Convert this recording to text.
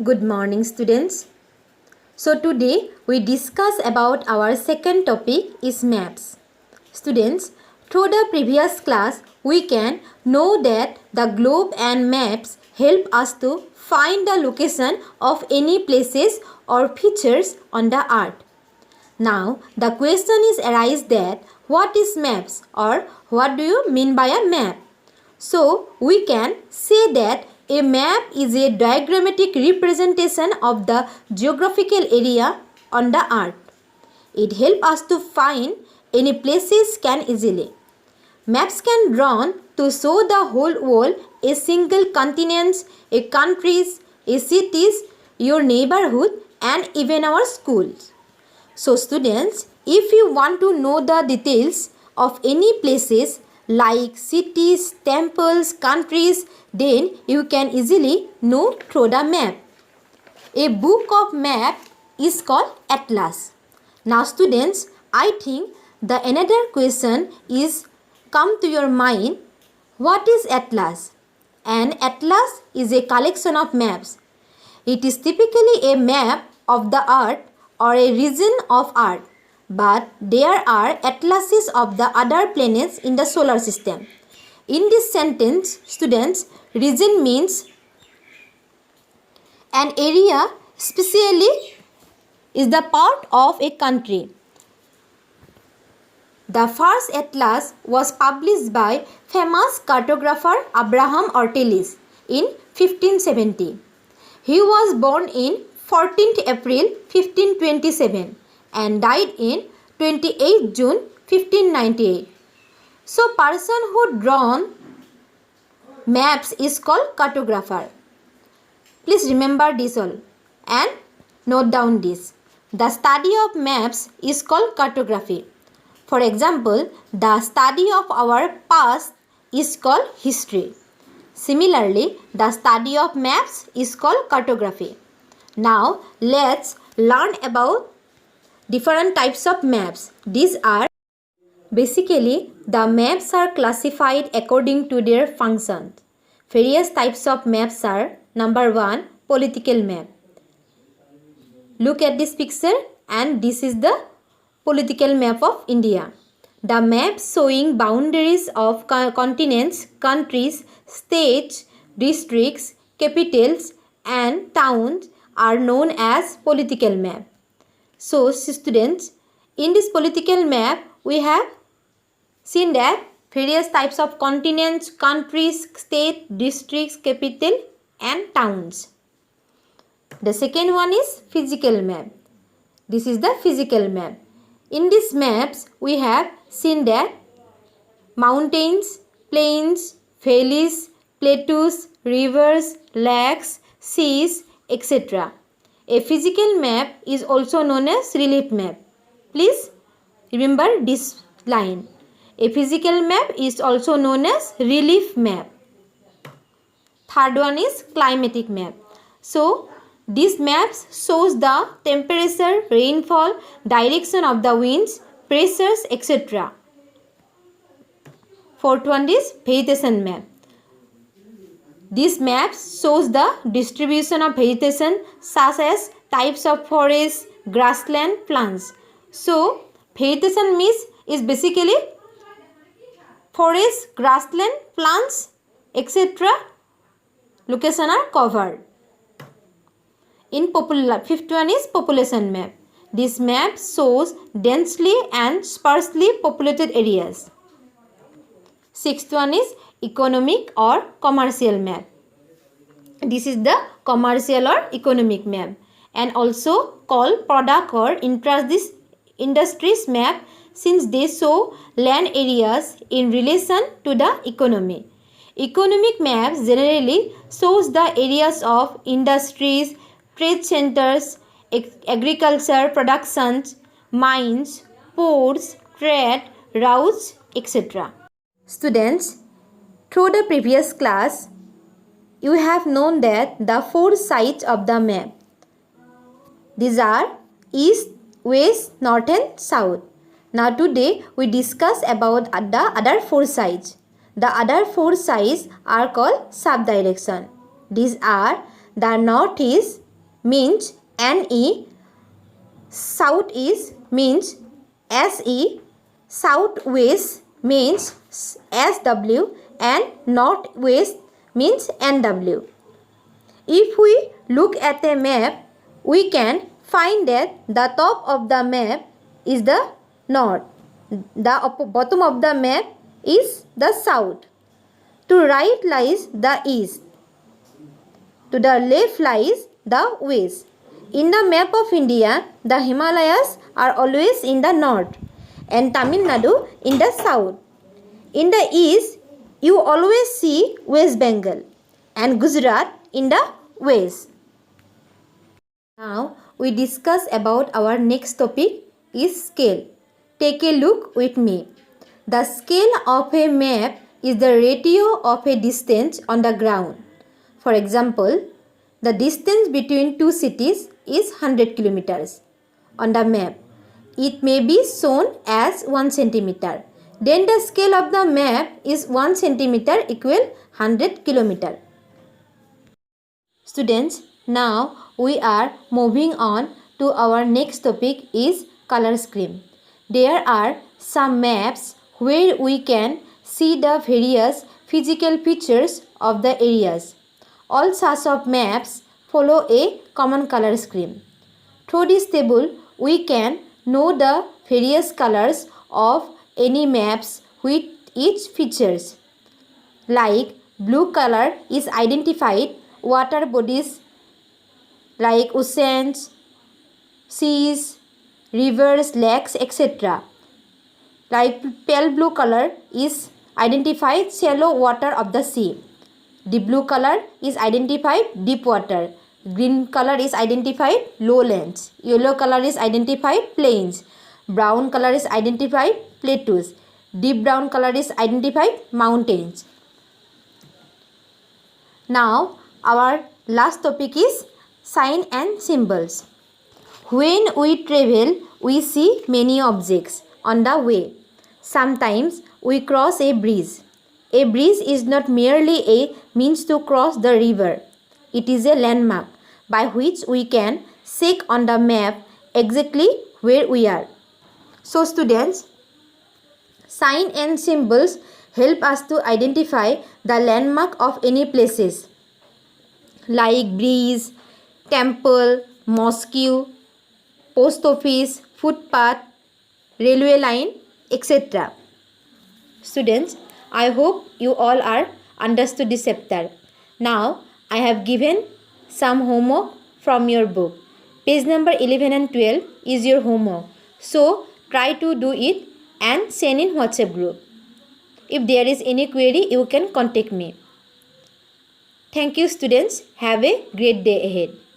Good morning, students. So today we discuss about our second topic is maps. Students, through the previous class we can know that the globe and maps help us to find the location of any places or features on the earth. Now the question is arise that what is maps or what do you mean by a map? So we can say that a map is a diagrammatic representation of the geographical area on the earth. It helps us to find any places can easily. Maps can drawn to show the whole world, a single continent, a countries, a cities, your neighborhood and even our schools. So students, if you want to know the details of any places like cities, temples, countries, then you can easily know through the map. A book of map is called atlas. Now students, I think the another question is come to your mind, what is atlas? An atlas is a collection of maps. It is typically a map of the earth or a region of earth, but there are atlases of the other planets in the solar system. In this sentence, students, region means an area, especially is the part of a country. The first atlas was published by famous cartographer Abraham Ortelis in 1570. He was born in 14th April 1527 and died in 28 June 1598. So person who drawn maps is called cartographer. Please remember this all and note down this. The study of maps is called cartography. For example, the study of our past is called history. Similarly, the study of maps is called cartography. Now, let's learn about different types of maps. These are basically the maps are classified according to their function. Various types of maps are number 1, political map. Look at this picture and this is the political map of India. The map showing boundaries of continents, countries, states, districts, capitals and towns are known as political map. So students, in this political map we have seen that various types of continents, countries, state, districts, capital and towns. The second one is physical map. This is the physical map. In these maps we have seen that mountains, plains, valleys, plateaus, rivers, lakes, seas, etc. A physical map is also known as relief map. Please remember this line. A physical map is also known as relief map. Third one is climatic map. So these maps shows the temperature, rainfall, direction of the winds, pressures, etc. Fourth one is vegetation map. These maps shows the distribution of vegetation such as types of forests, grassland, plants. So vegetation means is basically forests, grassland, plants, etc. location are covered. Fifth one is population map. This map shows densely and sparsely populated areas. Sixth one is economic or commercial map. This is the commercial or economic map and also called product or industries map since they show land areas in relation to the economy. Economic maps generally shows the areas of industries, trade centers, agriculture productions, mines, ports, trade routes, etc. Students, through the previous class, you have known that the four sides of the map. These are east, west, north and south. Now today we discuss about the other four sides. The other four sides are called subdirection. These are the northeast, means NE, southeast means SE, southwest means SW, and northwest means NW. If we look at a map, we can find that the top of the map is the north, the bottom of the map is the south, to right lies the east, to the left lies the west. In the map of India, the Himalayas are always in the north and Tamil Nadu in the south. In the east, you always see West Bengal and Gujarat in the west. Now we discuss about our next topic is scale. Take a look with me. The scale of a map is the ratio of a distance on the ground. For example, the distance between two cities is 100 kilometers. On the map, it may be shown as 1 centimeter. Then the scale of the map is 1 centimeter equal 100 kilometer. Students, now we are moving on to our next topic is color scheme. There are some maps where we can see the various physical features of the areas. All such of maps follow a common color scheme. Through this table, we can know the various colors of any maps with each features. Like blue color is identified water bodies like oceans, seas, rivers, lakes, etc. Like pale blue color is identified shallow water of the sea. The blue color is identified deep water. Green color is identified lowlands. Yellow color is identified plains. Brown color is identified plateaus. Deep brown color is identified mountains. Now our last topic is sign and symbols. When we travel, we see many objects on the way. Sometimes we cross a bridge. A bridge is not merely a means to cross the river. It is a landmark by which we can check on the map exactly where we are. So students, sign and symbols help us to identify the landmark of any places like bridge, temple, mosque, post office, footpath, railway line, etc. Students, I hope you all are understood this chapter. Now, I have given some homework from your book. Page number 11 and 12 is your homework. So, try to do it and send in WhatsApp group. If there is any query, you can contact me. Thank you students. Have a great day ahead.